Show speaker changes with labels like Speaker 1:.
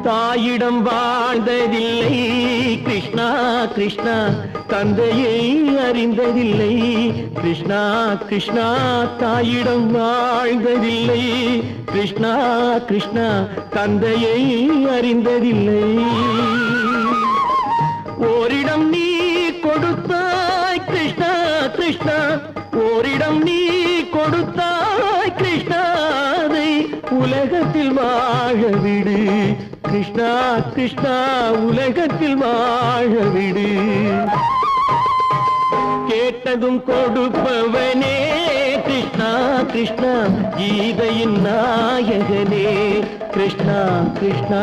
Speaker 1: தாயிடம் வாழ்ந்ததில்லை கிருஷ்ணா கிருஷ்ணா தந்தையை அறிந்ததில்லை கிருஷ்ணா கிருஷ்ணா தாயிடம் வாழ்ந்ததில்லை கிருஷ்ணா கிருஷ்ணா தந்தையை அறிந்ததில்லை ஓரிடம் நீ கொடுத்தாய் கிருஷ்ணா கிருஷ்ணா ஓரிடம் நீ கொடுத்தாய் கிருஷ்ணாதை உலகத்தில் வாழ விடு கிருஷ்ணா கிருஷ்ணா உலகத்தில் வாழ விடு கேட்டதும் கொடுப்பவனே கிருஷ்ணா கிருஷ்ணா கீதையின் நாயகனே கிருஷ்ணா கிருஷ்ணா